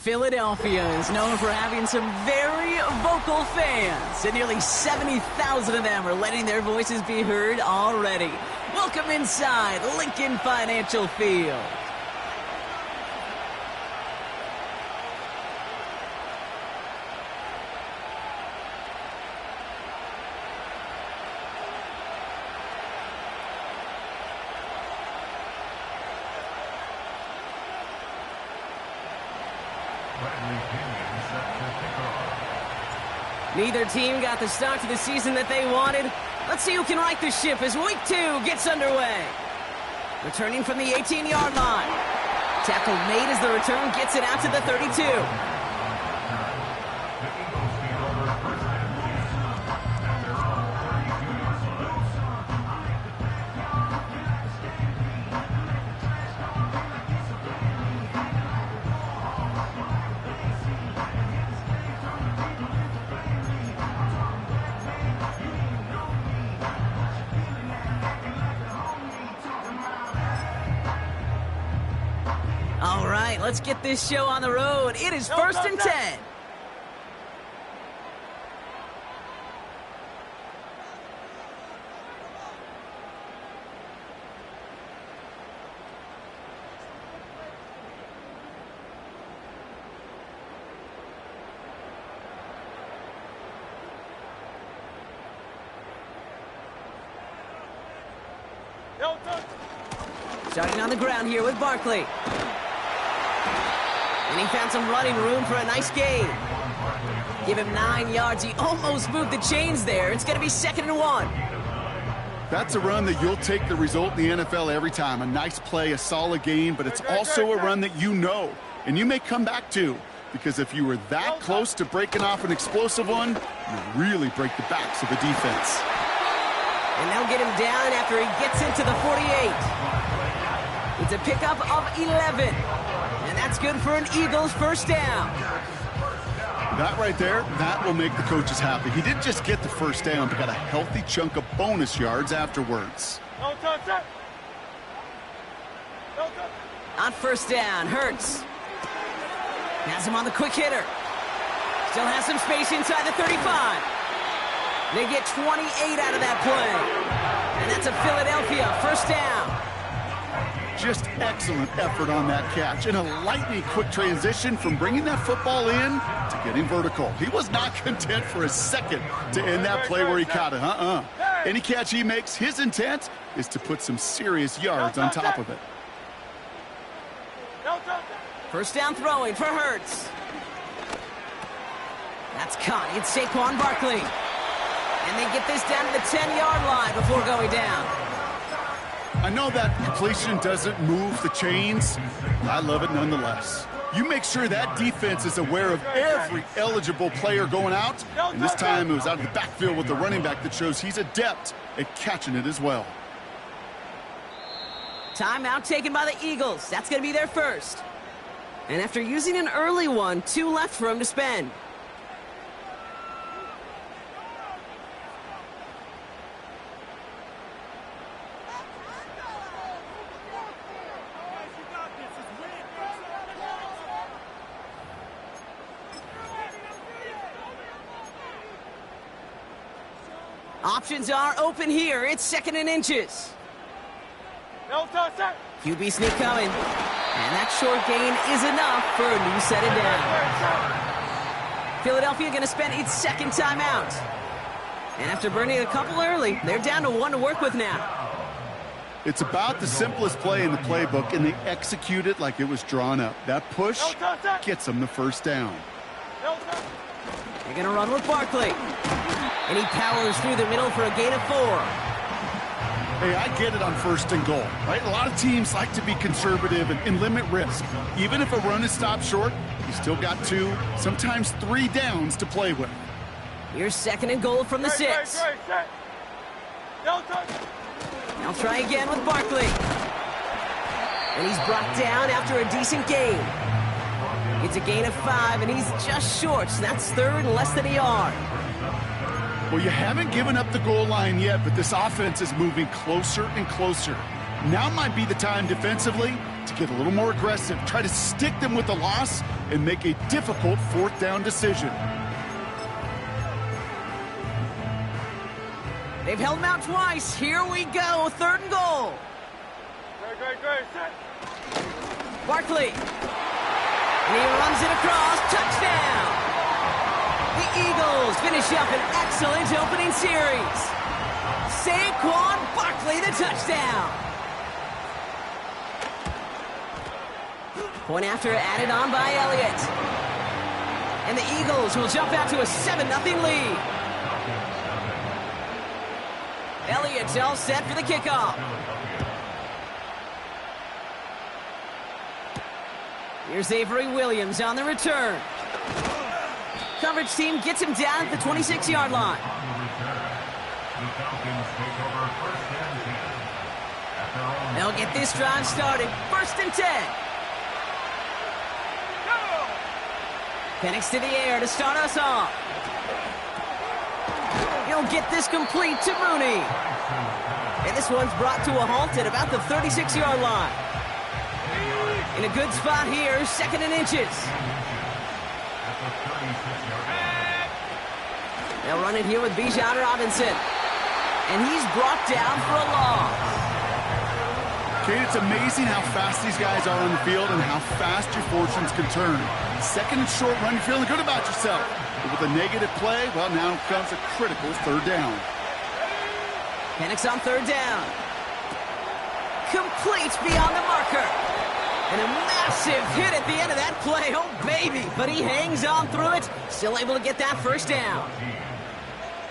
Philadelphia is known for having some very vocal fans, and nearly 70,000 of them are letting their voices be heard already. Welcome inside Lincoln Financial Field. Neither team got the start to the season that they wanted. Let's see who can right the ship as week 2 gets underway. Returning from the 18-yard line. Tackle made as the return gets it out to the 32. All right, let's get this show on the road. It is 1st and 10. Starting on the ground here with Barkley. And he found some running room for a nice gain. Give him 9 yards. He almost moved the chains there. It's going to be 2nd and 1. That's a run that you'll take the result in the NFL every time. A nice play, a solid gain, but it's also a run that you know and you may come back to, because if you were that close to breaking off an explosive one, you really break the backs of the defense. And they'll get him down after he gets into the 48. It's a pickup of 11. And that's good for an Eagles first down. That right there, that will make the coaches happy. He didn't just get the first down, but got a healthy chunk of bonus yards afterwards. On first down, Hurts. Has him on the quick hitter. Still has some space inside the 35. They get 28 out of that play. And that's a Philadelphia first down. Just excellent effort on that catch, and a lightning quick transition from bringing that football in to getting vertical. He was not content for a second to end that play where he caught it. Any catch he makes, his intent is to put some serious yards on top of it. First down throwing for Hurts. That's caught. It's Saquon Barkley. And they get this down to the 10-yard line before going down. I know that completion doesn't move the chains. I love it nonetheless. You make sure that defense is aware of every eligible player going out. And this time it was out of the backfield with the running back that shows he's adept at catching it as well. Timeout taken by the Eagles. That's going to be their first. And after using an early one, 2 left for him to spend. Options are open here. It's 2nd and inches. QB sneak coming. And that short gain is enough for a new set of down. Philadelphia going to spend its 2nd timeout. And after burning a couple early, they're down to 1 to work with now. It's about the simplest play in the playbook, and they execute it like it was drawn up. That push gets them the first down. They're going to run with Barkley. And he powers through the middle for a gain of 4. Hey, I get it on 1st and goal, right? A lot of teams like to be conservative and limit risk. Even if a run is stopped short, you still got 2, sometimes 3 downs to play with. Here's 2nd and goal from the 6. They'll try again with Barkley. And he's brought down after a decent gain. It's a gain of 5, and he's just short, so that's 3rd, less than a yard. Well, you haven't given up the goal line yet, but this offense is moving closer and closer. Now might be the time defensively to get a little more aggressive, try to stick them with the loss, and make a difficult fourth down decision. They've held him out twice. Here we go, 3rd and goal. Great, set. Barkley. And he runs it across. Touchdown. The Eagles finish up an excellent opening series. Saquon Barkley, the touchdown. Point after added on by Elliott. And the Eagles will jump out to a 7-0 lead. Elliott's all set for the kickoff. Here's Avery Williams on the return. Coverage team gets him down at the 26-yard line. They'll get this drive started. 1st and 10. Penix to the air to start us off. He'll get this complete to Mooney. And this one's brought to a halt at about the 36-yard line. In a good spot here, 2nd and inches. They'll run it here with Bijan Robinson. And he's brought down for a loss. Kate, it's amazing how fast these guys are on the field and how fast your fortunes can turn. 2nd and short run, you're feeling good about yourself. But with a negative play, well, now comes a critical 3rd down. Penix on 3rd down. Complete beyond the marker. And a massive hit at the end of that play. Oh, baby. But he hangs on through it. Still able to get that 1st down.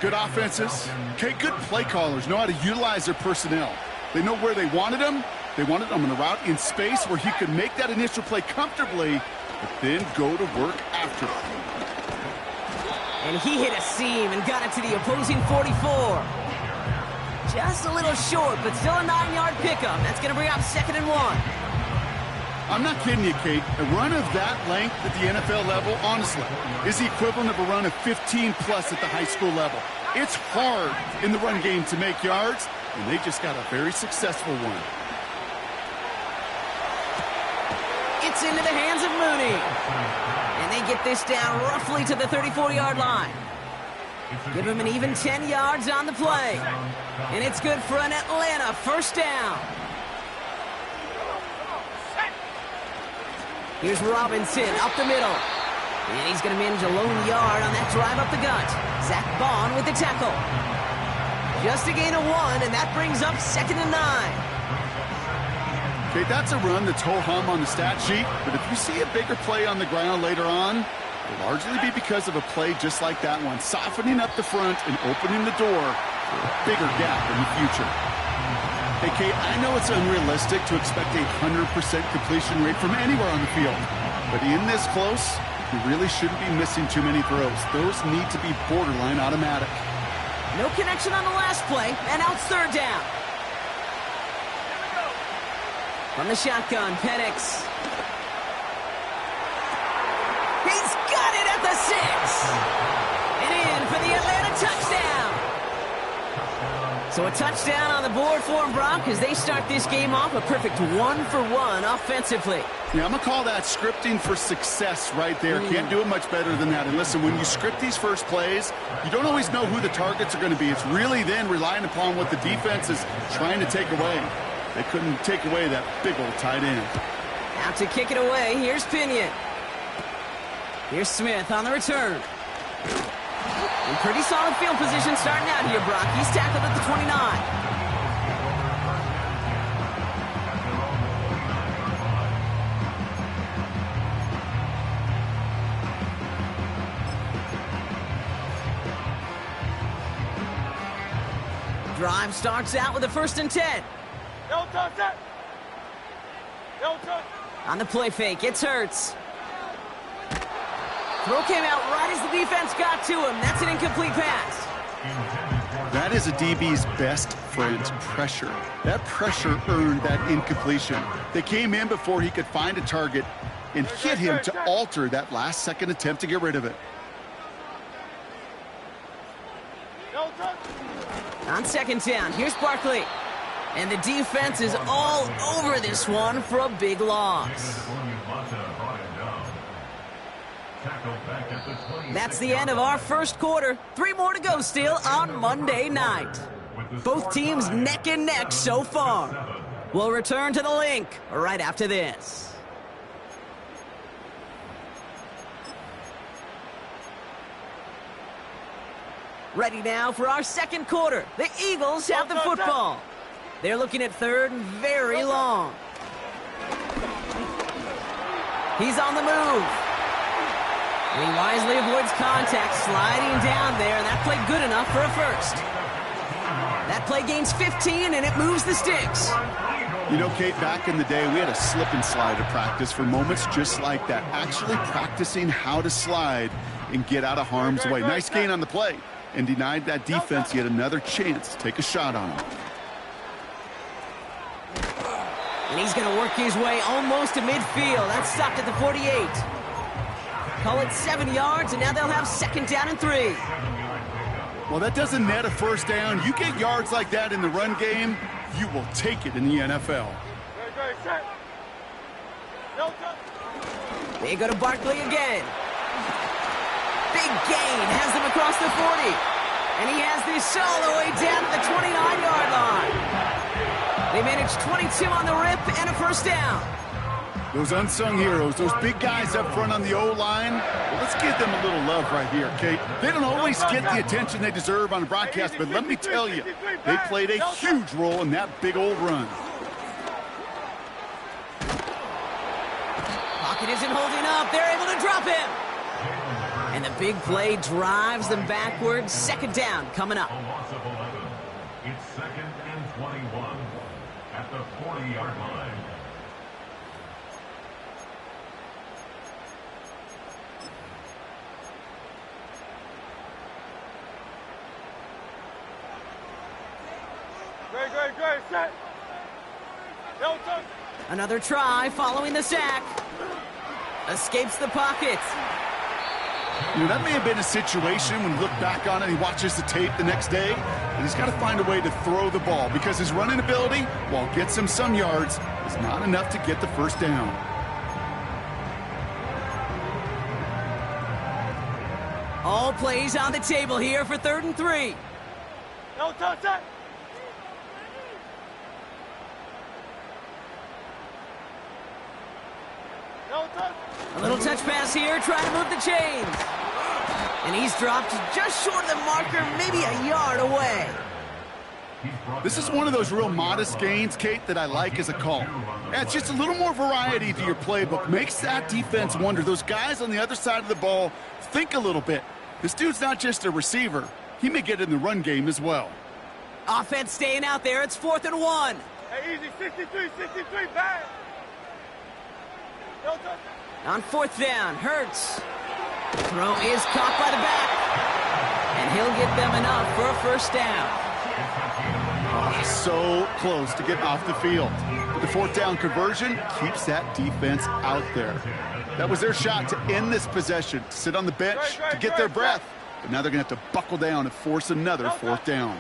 Good offenses. Okay, good play callers know how to utilize their personnel. They know where they wanted them. They wanted them on a route in space where he could make that initial play comfortably, but then go to work after it. And he hit a seam and got it to the opposing 44. Just a little short, but still a 9-yard pickup. That's going to bring up 2nd and 1. I'm not kidding you, Kate. A run of that length at the NFL level, honestly, is the equivalent of a run of 15-plus at the high school level. It's hard in the run game to make yards, and they just got a very successful one. It's into the hands of Mooney. And they get this down roughly to the 34-yard line. Give him an even 10 yards on the play. And it's good for an Atlanta 1st down. Here's Robinson up the middle. And he's going to manage a lone yard on that drive up the gut. Zach Bond with the tackle. Just a gain of 1, and that brings up 2nd and 9. Okay, that's a run that's ho-hum on the stat sheet, but if you see a bigger play on the ground later on, it'll largely be because of a play just like that one, softening up the front and opening the door for a bigger gap in the future. Hey, Kate, I know it's unrealistic to expect a 100% completion rate from anywhere on the field, but in this close, you really shouldn't be missing too many throws. Those need to be borderline automatic. No connection on the last play, and now it's 3rd down. From the shotgun, Penix. He's got it at the 6. And in for the Atlanta touchdown. So a touchdown on the board for them, Brock, as they start this game off a perfect 1-for-1 offensively. Yeah, I'm going to call that scripting for success right there. Can't do it much better than that. And listen, when you script these first plays, you don't always know who the targets are going to be. It's really then relying upon what the defense is trying to take away. They couldn't take away that big old tight end. Out to kick it away, here's Pinion. Here's Smith on the return. In pretty solid field position starting out here, Brock. He's tackled at the 29. Drive starts out with a 1st and 10. On the play fake, it's Hurts. Throw came out right as the defense got to him. That's an incomplete pass. That is a DB's best friend, pressure. That pressure earned that incompletion. They came in before he could find a target and hit him to alter that last-second attempt to get rid of it. On 2nd down, here's Barkley. And the defense is all over this one for a big loss. That's the end of our first quarter. 3 more to go still on Monday night. Both teams neck and neck so far. We'll return to the link right after this. Ready now for our second quarter. The Eagles have the football. They're looking at third and very long. He's on the move. And he wisely avoids contact, sliding down there, and that played good enough for a first. That play gains 15, and it moves the sticks. You know, Kate, back in the day, we had a slip and slide to practice for moments just like that. Actually practicing how to slide and get out of harm's way. Nice gain on the play, and denied that defense yet another chance to take a shot on him. And he's going to work his way almost to midfield. That's stopped at the 48. Call it 7 yards, and now they'll have second down and 3. Well, that doesn't net a first down. You get yards like that in the run game, you will take it in the NFL. They go to Barkley again. Big gain, has them across the 40. And he has this all the way down to the 29-yard line. They managed 22 on the rip and a first down. Those unsung heroes, those big guys up front on the O-line, well, let's give them a little love right here, Kate. They don't always get the attention they deserve on the broadcast, but let me tell you, they played a huge role in that big old run. Pocket isn't holding up. They're able to drop him. And the big play drives them backwards. Second down coming up. It's second and 21 at the 40-yard line. Great, set. Another try following the sack. Escapes the pocket. You know, that may have been a situation when you look back on it and he watches the tape the next day, and he's got to find a way to throw the ball because his running ability, while it gets him some yards, is not enough to get the first down. All plays on the table here for 3rd and 3. No touch that. A little touch pass here, trying to move the chains. And he's dropped just short of the marker, maybe a yard away. This is one of those real modest gains, Kate, that I like as a call. Yeah, it's just a little more variety to your playbook. Makes that defense wonder. Those guys on the other side of the ball think a little bit. This dude's not just a receiver. He may get in the run game as well. Offense staying out there. It's 4th and 1. Hey, easy, 63, bad. No touch. On 4th down, Hurts. Throw is caught by the back. And he'll get them enough for a first down. Oh, so close to getting off the field. But the 4th down conversion keeps that defense out there. That was their shot to end this possession, to sit on the bench, to get their breath. But now they're going to have to buckle down and force another 4th down.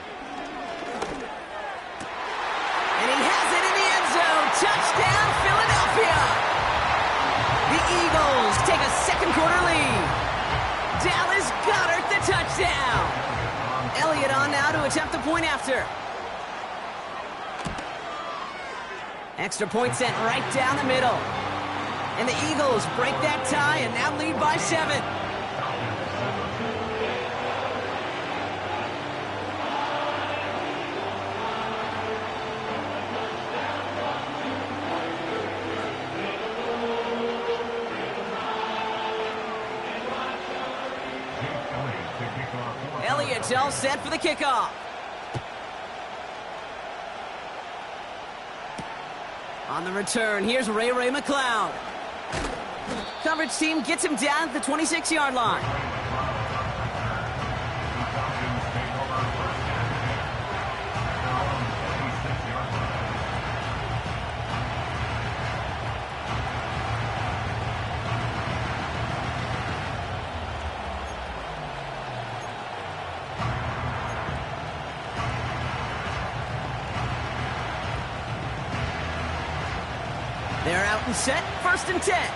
And he has it in the end zone. Touchdown, Philadelphia. The Eagles take a second quarter lead. Dallas Goedert the touchdown. Elliott on now to attempt the point after. Extra point sent right down the middle. And the Eagles break that tie and now lead by 7. Elliott's all set for the kickoff. On the return, here's Ray McLeod. Coverage team gets him down at the 26-yard line. They're out and set, 1st and 10.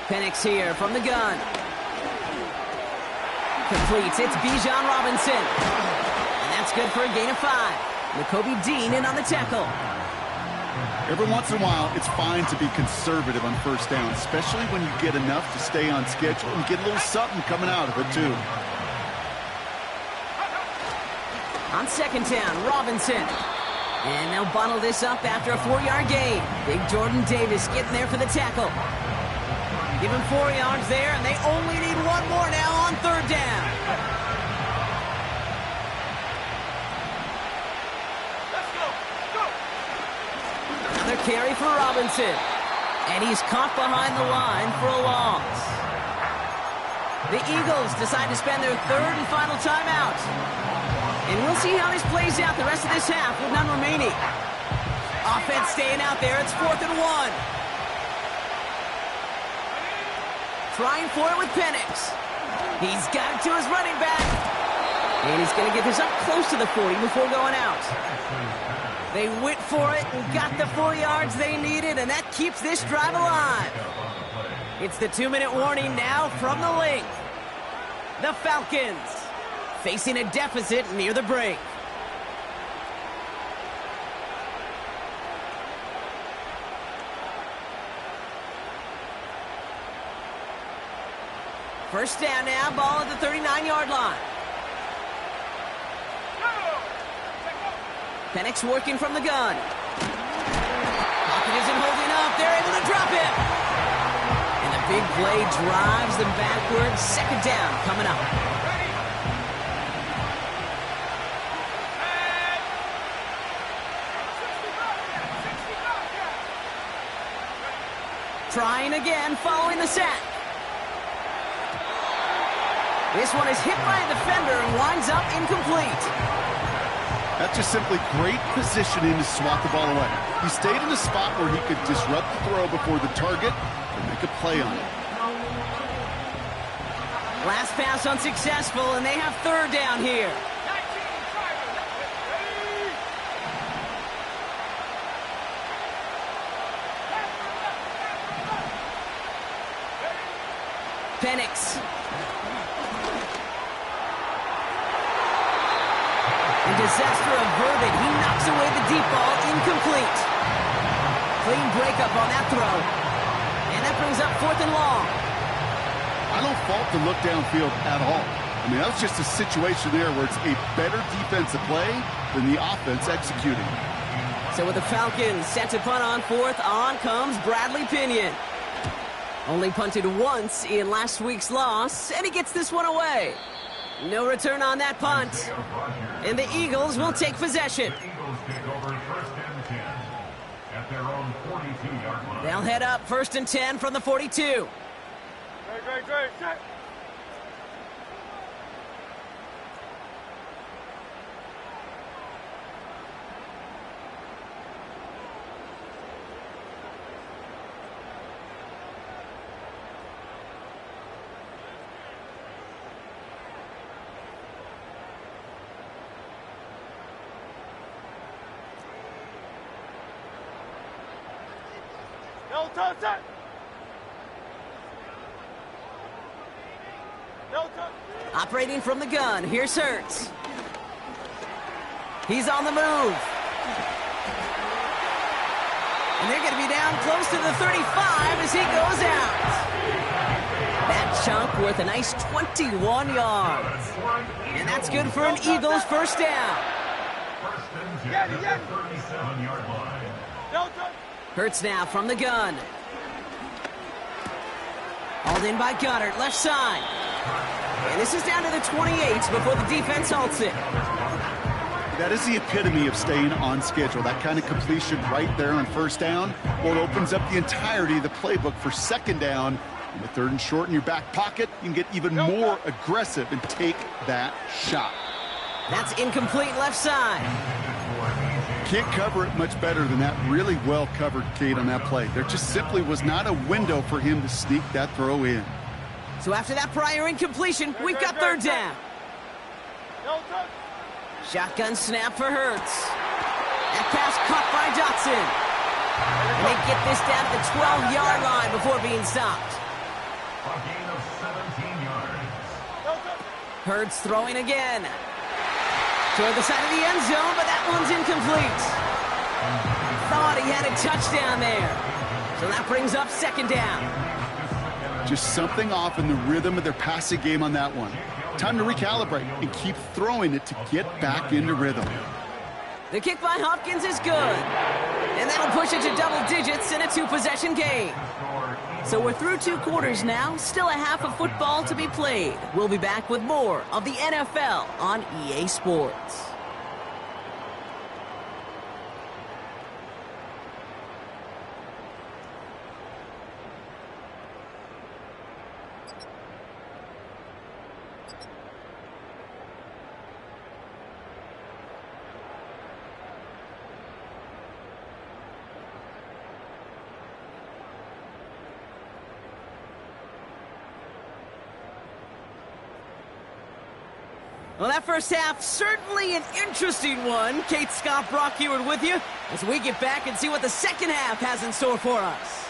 Penix here from the gun. Completes, it's Bijan Robinson. And that's good for a gain of 5. Nakobe Dean in on the tackle. Every once in a while, it's fine to be conservative on 1st down, especially when you get enough to stay on schedule and get a little something coming out of it, too. On 2nd down, Robinson. And they'll bottle this up after a 4-yard gain. Big Jordan Davis getting there for the tackle. Give him 4 yards there, and they only need 1 more now on 3rd down. Another carry for Robinson. And he's caught behind the line for a loss. The Eagles decide to spend their 3rd and final timeout. And we'll see how this plays out the rest of this half with none remaining. Offense staying out there. It's 4th and 1. Trying for it with Penix. He's got it to his running back. And he's going to get this up close to the 40 before going out. They went for it and got the 4 yards they needed, and that keeps this drive alive. It's the 2-minute warning now from the length. The Falcons facing a deficit near the break. First down now, ball at the 39-yard line. Penix working from the gun. Pocket isn't holding up. They're able to drop it. And the big play drives them backwards. 2nd down coming up. Trying again, following the sack. This one is hit by a defender and winds up incomplete. That's just simply great positioning to swat the ball away. He stayed in a spot where he could disrupt the throw before the target and make a play on it. Last pass unsuccessful, and they have 3rd down here. Penix. And disaster averted. He knocks away the deep ball, incomplete. Clean breakup on that throw. And that brings up 4th and long. I don't fault the look downfield at all. I mean, that was just a situation there where it's a better defensive play than the offense executing. So with the Falcons set to punt on 4th, on comes Bradley Pinion. Only punted once in last week's loss, and he gets this one away. No return on that punt. And the Eagles will take possession. The Eagles take over 1st and 10 at their own 42-yard line. They'll head up 1st and 10 from the 42. Great, set. No touch, set. No touch. Operating from the gun, here's Hurts. He's on the move. And they're going to be down close to the 35 as he goes out. That chunk worth a nice 21 yards. And that's good for an Eagles 1st down. 1st and 10 at the 37-yard line. No touch. Hurts now from the gun. Hauled in by Goddard, left side. And this is down to the 28 before the defense halts it. That is the epitome of staying on schedule. That kind of completion right there on 1st down. Well, it opens up the entirety of the playbook for 2nd down. And with 3rd and short in your back pocket, you can get even more aggressive and take that shot. That's incomplete left side. Can't cover it much better than that. Really well covered, Kate, on that play. There just simply was not a window for him to sneak that throw in. So after that prior incompletion, we've got 3rd down. No touch. Shotgun snap for Hurts. That pass caught by Dotson. And they get this down to the 12-yard line before being stopped. A gain of 17 yards. Hurts throwing again. Toward the side of the end zone, but that one's incomplete. Thought he had a touchdown there. So that brings up second down. Just something off in the rhythm of their passing game on that one. Time to recalibrate and keep throwing it to get back into rhythm. The kick by Hopkins is good. And that'll push it to double digits in a two-possession game. So we're through 2 quarters now. Still a half of football to be played. We'll be back with more of the NFL on EA Sports. Well, that first half, certainly an interesting one. Kate Scott Brock here with you as we get back and see what the second half has in store for us.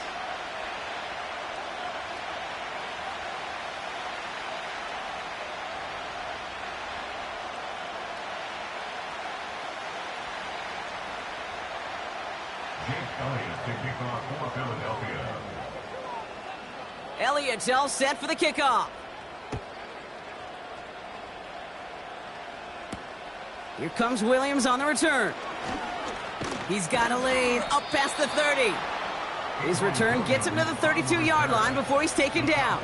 Jake Elliott to kick off for Philadelphia. Elliott's all set for the kickoff. Here comes Williams on the return. He's got a lane up past the 30. His return gets him to the 32-yard line before he's taken down.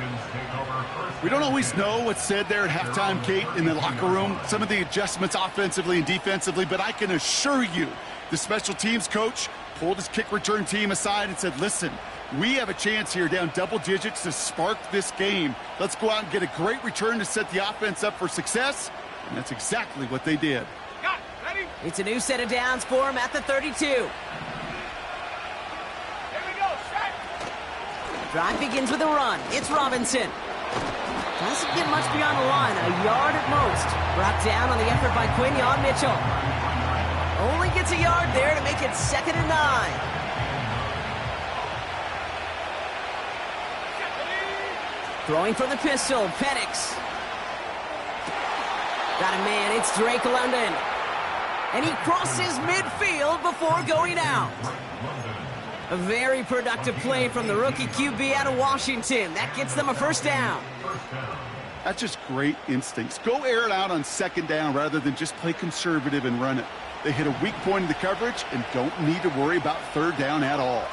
We don't always know what's said there at halftime, Kate, in the locker room. Some of the adjustments offensively and defensively, but I can assure you the special teams coach pulled his kick return team aside and said, listen, we have a chance here down double digits to spark this game. Let's go out and get a great return to set the offense up for success. And that's exactly what they did. It's a new set of downs for him at the 32. Here we go, set. Drive begins with a run. It's Robinson. Doesn't get much beyond the line, a yard at most. Brought down on the effort by Quinyon Mitchell. Only gets a yard there to make it 2nd and 9. Throwing from the pistol, Penix. Got a man, it's Drake London. And he crosses midfield before going out. A very productive play from the rookie QB out of Washington. That gets them a first down. That's just great instincts. Go air it out on 2nd down rather than just play conservative and run it. They hit a weak point in the coverage and don't need to worry about 3rd down at all.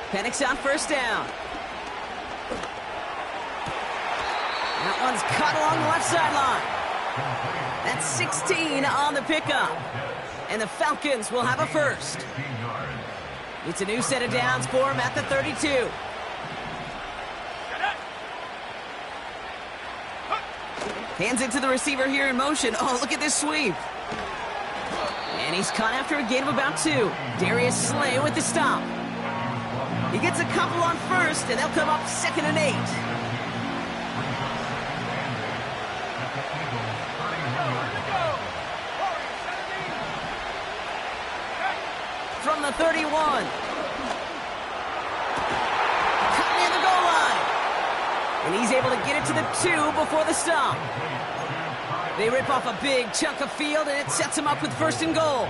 Penix on first down. That one's cut along the left sideline. That's 16 on the pickup. And the Falcons will have a first. It's a new set of downs for him at the 32. Hands it to the receiver here in motion. Oh, look at this sweep. And he's caught after a gain of about 2. Darius Slay with the stop. He gets a couple on first, and they'll come up 2nd and 8. From the 31. Caught near the goal line. And he's able to get it to the 2 before the stop. They rip off a big chunk of field, and it sets him up with 1st and goal.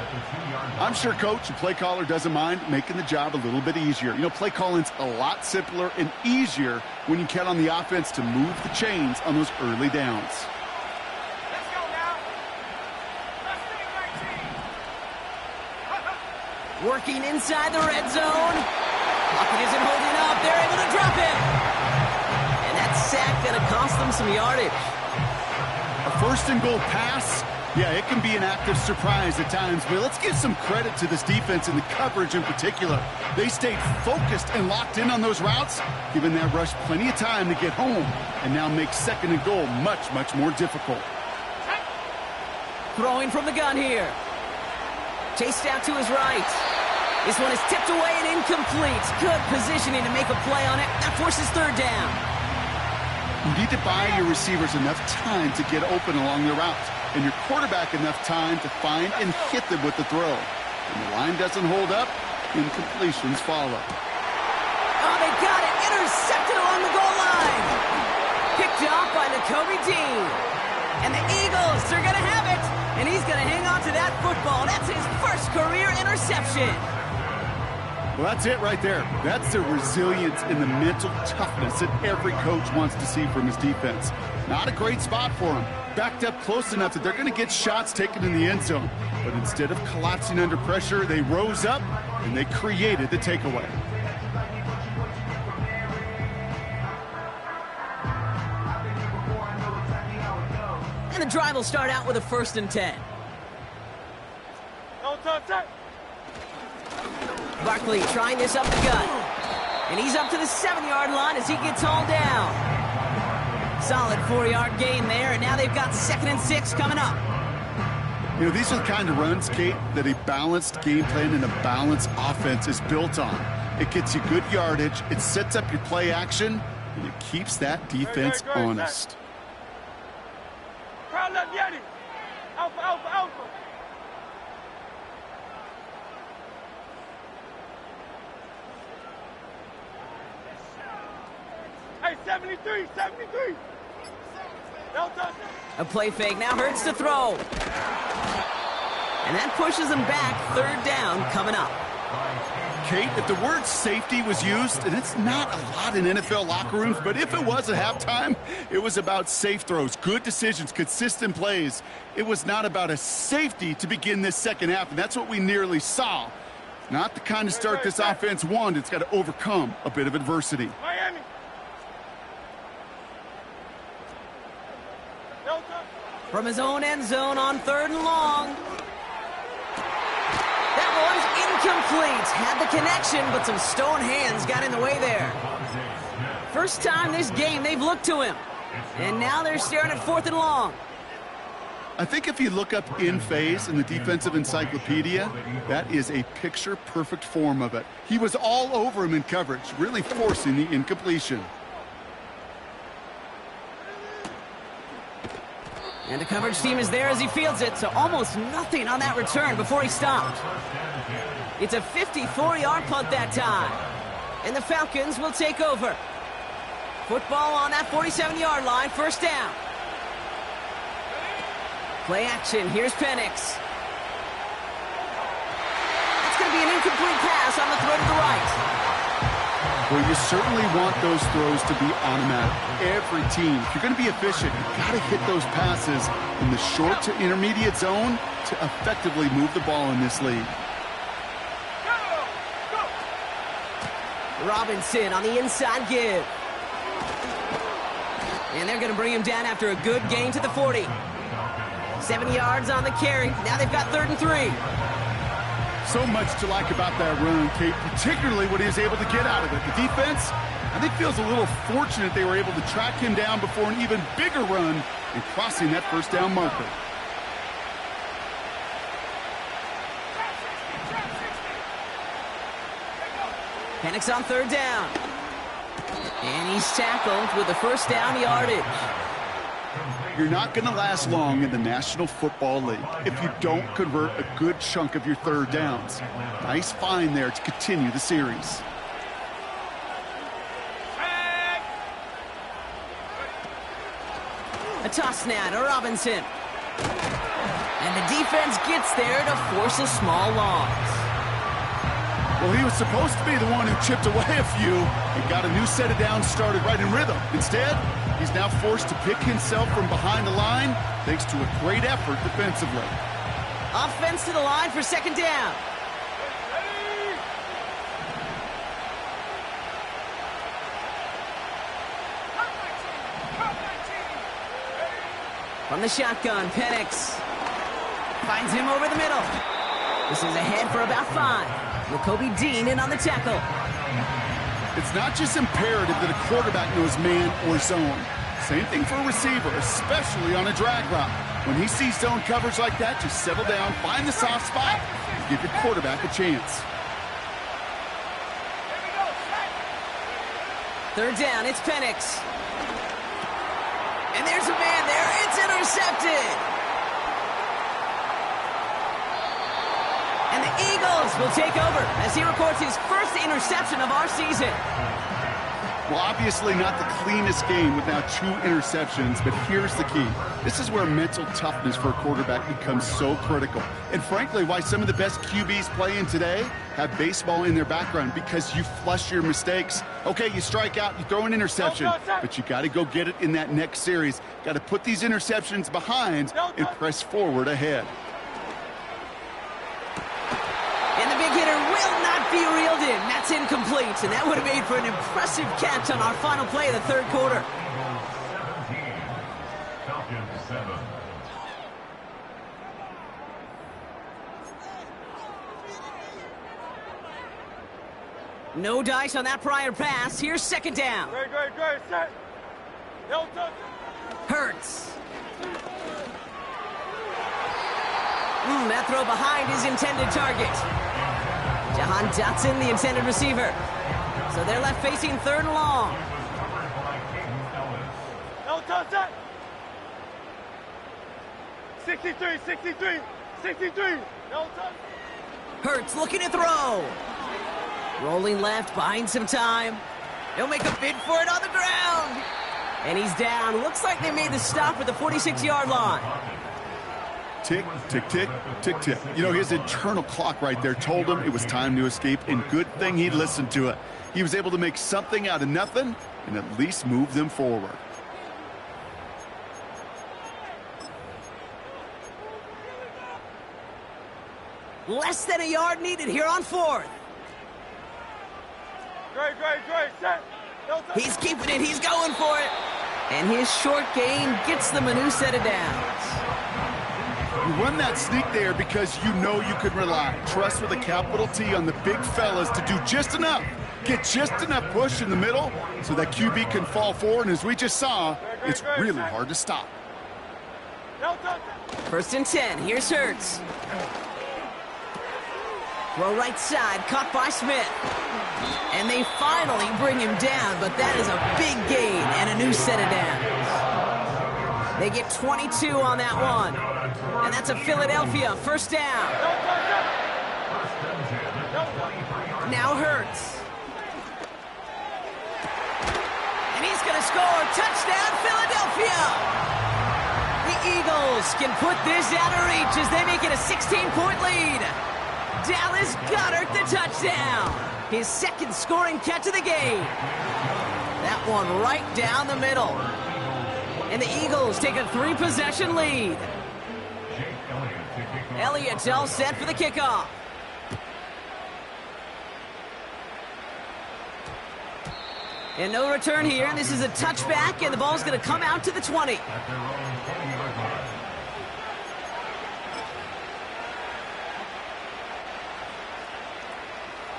I'm sure coach and play caller doesn't mind making the job a little bit easier. You know, play calling's a lot simpler and easier when you count on the offense to move the chains on those early downs. Let's go now. Let's stay 19. Working inside the red zone. Lockett isn't holding up. They're able to drop him. And that sack going to cost them some yardage. A 1st and goal pass, yeah, it can be an act of surprise at times, but let's give some credit to this defense and the coverage in particular. They stayed focused and locked in on those routes, giving that rush plenty of time to get home, and now make 2nd and goal much, much more difficult. Throwing from the gun here. Chased out to his right. This one is tipped away and incomplete. Good positioning to make a play on it. That forces 3rd down. You need to buy your receivers enough time to get open along their routes, and your quarterback enough time to find and hit them with the throw. When the line doesn't hold up, incompletions follow. Oh, they got it. Intercepted along the goal line. Picked off by Nakobe Dean. And the Eagles are going to have it. And he's going to hang on to that football. That's his first career interception. Well, that's it right there. That's the resilience and the mental toughness that every coach wants to see from his defense. Not a great spot for him. Backed up close enough that they're going to get shots taken in the end zone. But instead of collapsing under pressure, they rose up and they created the takeaway. And the drive will start out with a 1st and 10. Don't touch it. Barkley trying this up the gut. And he's up to the 7-yard line as he gets hauled down. Solid 4-yard gain there, and now they've got 2nd and 6 coming up. You know, these are the kind of runs, Kate, that a balanced game plan and a balanced offense is built on. It gets you good yardage, it sets up your play action, and it keeps that defense honest. Crowd left Yeti. Alpha, alpha, alpha. Hey, 73, 73. Don't touch it. A play fake now hurts to throw. And that pushes them back. 3rd down coming up. Kate, if the word safety was used, and it's not a lot in NFL locker rooms, but if it was at halftime, it was about safe throws, good decisions, consistent plays. It was not about a safety to begin this second half, and that's what we nearly saw. Not the kind of start this offense wanted. It's got to overcome a bit of adversity. Miami. Don't touch. From his own end zone on 3rd and long. That one's incomplete. Had the connection, but some stone hands got in the way there. First time this game they've looked to him. And now they're staring at 4th and long. I think if you look up in phase in the defensive encyclopedia, that is a picture-perfect form of it. He was all over him in coverage, really forcing the incompletion. And the coverage team is there as he fields it, so almost nothing on that return before he stopped. It's a 54-yard punt that time. And the Falcons will take over. Football on that 47-yard line, 1st down. Play action, here's Penix. That's going to be an incomplete pass on the throw to the right. Well, you certainly want those throws to be automatic. Every team, if you're going to be efficient, you've got to hit those passes in the short to intermediate zone to effectively move the ball in this league. Robinson on the inside give. And they're going to bring him down after a good gain to the 40. 7 yards on the carry. Now they've got 3rd and 3. So much to like about that run, Kate, particularly what he was able to get out of it. The defense, I think, feels a little fortunate they were able to track him down before an even bigger run and crossing that 1st down marker. Penix on 3rd down. And he's tackled with the 1st down yardage. You're not going to last long in the National Football League if you don't convert a good chunk of your 3rd downs. Nice find there to continue the series. A toss now to Robinson. And the defense gets there to force a small loss. Well, he was supposed to be the one who chipped away a few and got a new set of downs started right in rhythm. Instead, he's now forced to pick himself from behind the line thanks to a great effort defensively. Offense to the line for 2nd down. From the shotgun, Penix finds him over the middle. This is ahead for about 5. Nakobe Dean in on the tackle. It's not just imperative that a quarterback knows man or zone. Same thing for a receiver, especially on a drag route. When he sees zone coverage like that, just settle down, find the soft spot, and give your quarterback a chance. 3rd down, it's Penix. And there's a man there. It's intercepted. And the Eagles will take over as he records his first interception of our season. Well, obviously not the cleanest game without 2 interceptions, but here's the key. This is where mental toughness for a quarterback becomes so critical. And frankly, why some of the best QBs playing today have baseball in their background, because you flush your mistakes. Okay, you strike out, you throw an interception, but you got to go get it in that next series. Got to put these interceptions behind and press forward ahead. And the big hitter will not be reeled in. That's incomplete, and that would have made for an impressive catch on our final play of the third quarter. Eagles 17, Falcons 7. No dice on that prior pass. Here's second down. Great, set. No touch. Hurts. That throw behind his intended target. Jahan Dotson, the intended receiver. So they're left facing third and long. No touch that. 63. No touch. Hurts looking to throw. Rolling left, buying some time. He'll make a bid for it on the ground. And he's down. Looks like they made the stop at the 46-yard line. Tick, tick, tick, tick, tick. You know, his internal clock right there told him it was time to escape, and good thing he listened to it. He was able to make something out of nothing and at least move them forward. Less than a yard needed here on fourth. Great, set. No touch. He's keeping it. He's going for it. And his short gain gets them a new set of downs. You run that sneak there because you know you can rely. Trust with a capital T on the big fellas to do just enough. Get just enough push in the middle so that QB can fall forward. And as we just saw, it's really hard to stop. No touch. First and 10. Here's Hurts. Throw right side. Caught by Smith. And they finally bring him down, but that is a big gain and a new set of downs. They get 22 on that one. And that's a Philadelphia first down. Now Hurts. And he's going to score. Touchdown, Philadelphia. The Eagles can put this out of reach as they make it a 16-point lead. Dallas Goedert the touchdown. His second scoring catch of the game. That one right down the middle. And the Eagles take a 3-possession lead. Elliott's all set for the kickoff. And no return here, and this is a touchback, and the ball's going to come out to the 20.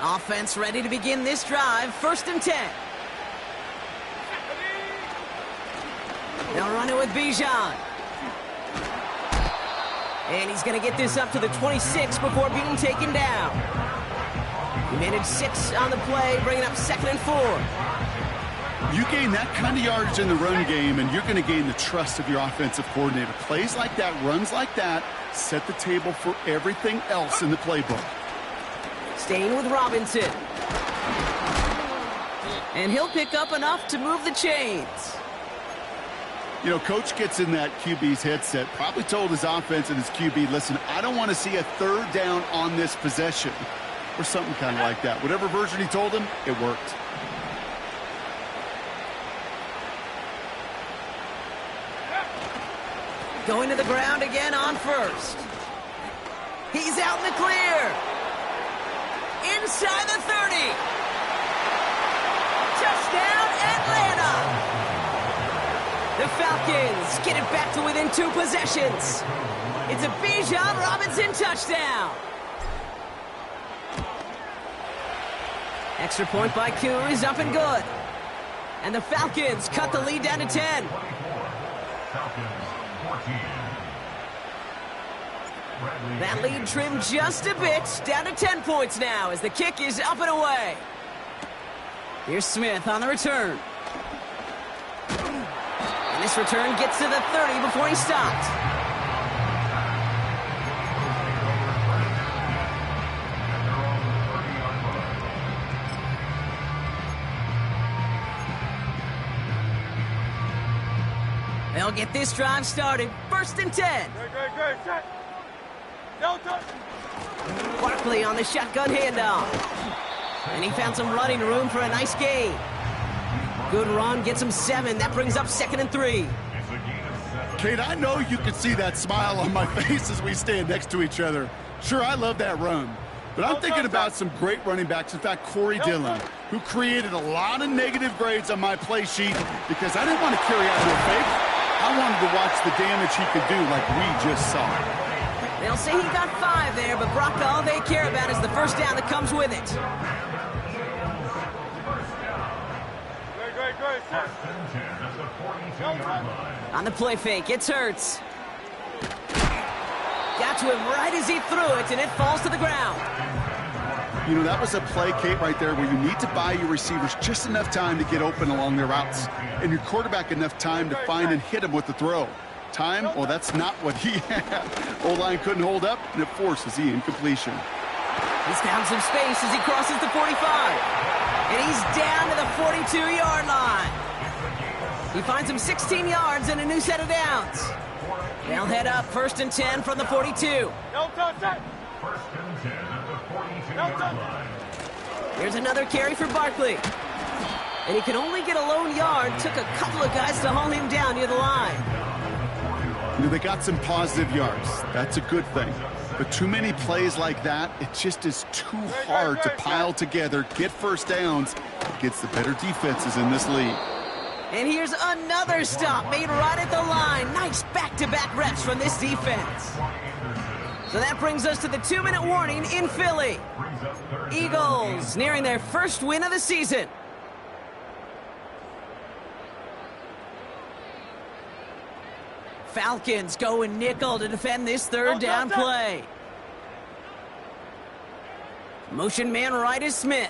Offense ready to begin this drive. First and 10. They'll run it with Bijan. And he's going to get this up to the 26 before being taken down. He made it 6 on the play, bringing up 2nd and 4. You gain that kind of yardage in the run game, and you're going to gain the trust of your offensive coordinator. Plays like that, runs like that, set the table for everything else in the playbook. Staying with Robinson. And he'll pick up enough to move the chains. You know, coach gets in that QB's headset, probably told his offense and his QB, listen, I don't want to see a third down on this possession. Or something kind of like that. Whatever version he told him, it worked. Going to the ground again on first. He's out in the clear. Inside the 30. Touchdown, Atlanta. The Falcons get it back to within 2 possessions. It's a Bijan Robinson touchdown. Extra point by Q is up and good. And the Falcons cut the lead down to 10. That lead trimmed just a bit, down to 10 points now as the kick is up and away. Here's Smith on the return. And this return gets to the 30 before he stopped. They'll get this drive started. 1st and 10. Great, set. No touch. Barkley on the shotgun handoff. And he found some running room for a nice gain. Good run, gets him 7. That brings up 2nd and 3. Kate, I know you can see that smile on my face as we stand next to each other. Sure, I love that run. But I'm thinking about some great running backs. In fact, Corey Dillon, who created a lot of negative grades on my play sheet because I didn't want to carry out no fake. I wanted to watch the damage he could do like we just saw. They'll say he got 5 there, but Brock, all they care about is the first down that comes with it. Great, set. On the play fake, it's Hurts. Got to him right as he threw it, and it falls to the ground. You know, that was a play, Kate, right there where you need to buy your receivers just enough time to get open along their routes, and your quarterback enough time to find and hit him with the throw. Time? Well, that's not what he had. O-line couldn't hold up, and it forces the incompletion. He's found some space as he crosses the 45. And he's down to the 42-yard line. He finds him 16 yards and a new set of downs. They'll head up 1st and 10 from the 42. No touch, set. 1st and 10 at the 42-yard line. Here's another carry for Barkley. And he could only get a lone yard. Took a couple of guys to haul him down near the line. You know, they got some positive yards. That's a good thing. But too many plays like that, it just is too hard to pile together, get first downs against the better defenses in this league. And here's another stop made right at the line. Nice back-to-back reps from this defense. So that brings us to the 2-minute warning in Philly. Eagles nearing their first win of the season. Falcons going nickel to defend this 3rd down play. Motion man right is Smith.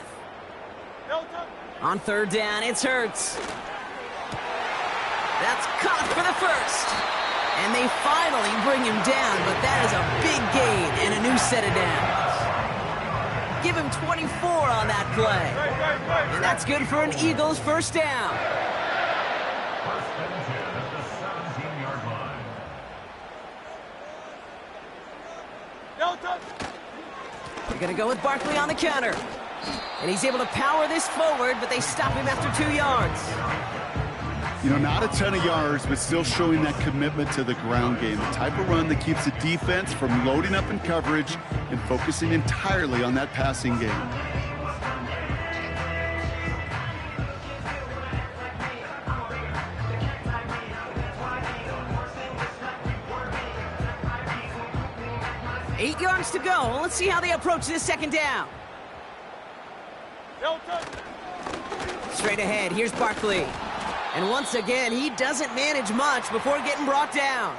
No touch. On 3rd down, it's Hurts. That's caught for the 1st. And they finally bring him down, but that is a big gain and a new set of downs. Give him 24 on that play. And that's good for an Eagles 1st down. No touch. They're going to go with Barkley on the counter. And he's able to power this forward, but they stop him after 2 yards. You know, not a ton of yards, but still showing that commitment to the ground game. The type of run that keeps the defense from loading up in coverage and focusing entirely on that passing game. Eight yards to go. Let's see how they approach this 2nd down. No touch. Straight ahead, here's Barkley. And once again, he doesn't manage much before getting brought down.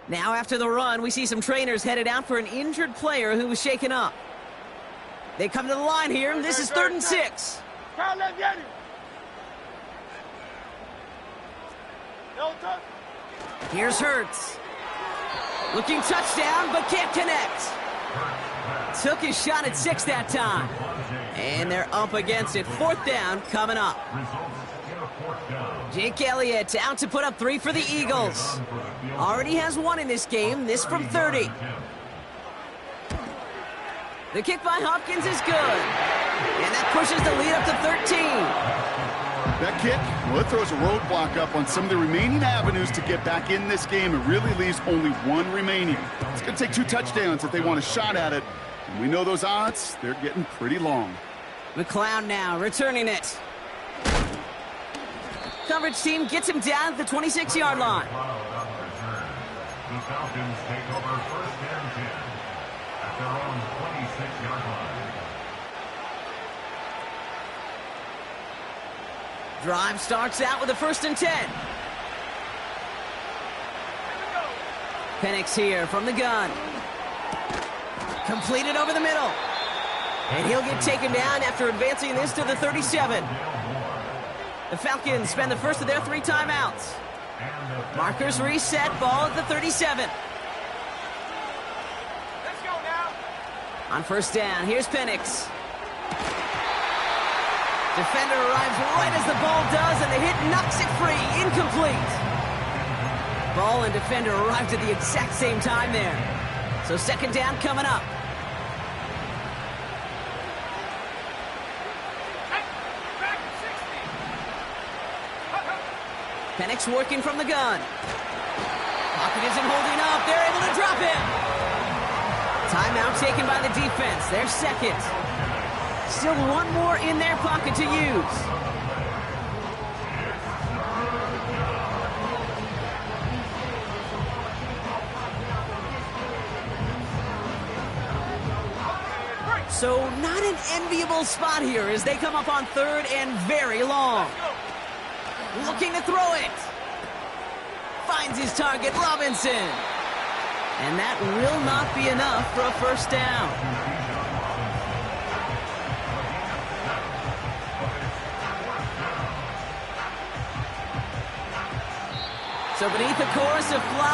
Now after the run, we see some trainers headed out for an injured player who was shaken up. They come to the line here, and this is 3rd and 6. No touch. Here's Hurts. Looking touchdown, but can't connect. Took his shot at 6 that time. And they're up against it. 4th down coming up. Jake Elliott out to put up 3 for the Eagles. Already has 1 in this game, this from 30. The kick by Hopkins is good. And that pushes the lead up to 13. That kick, well, it throws a roadblock up on some of the remaining avenues to get back in this game. It really leaves only 1 remaining. It's going to take 2 touchdowns if they want a shot at it. And we know those odds, they're getting pretty long. McLeod now returning it. Coverage team gets him down at the 26-yard line. The Falcons take over 1st and 10 at their own 26-yard line. Drive starts out with a 1st and 10. Penix here from the gun. Completed over the middle. And he'll get taken down after advancing this to the 37. The Falcons spend the first of their 3 timeouts. Markers reset, ball at the 37. Let's go now. On first down, here's Penix. Defender arrives right as the ball does, and the hit knocks it free. Incomplete. Ball and defender arrived at the exact same time there. So second down coming up. Back 60. Penix working from the gun. Pocket isn't holding up. They're able to drop him. Timeout taken by the defense. Their second. Still one more in their pocket to use. So not an enviable spot here as they come up on third and very long. Looking to throw it. Finds his target, Robinson. And that will not be enough for a first down. So beneath the chorus of fly.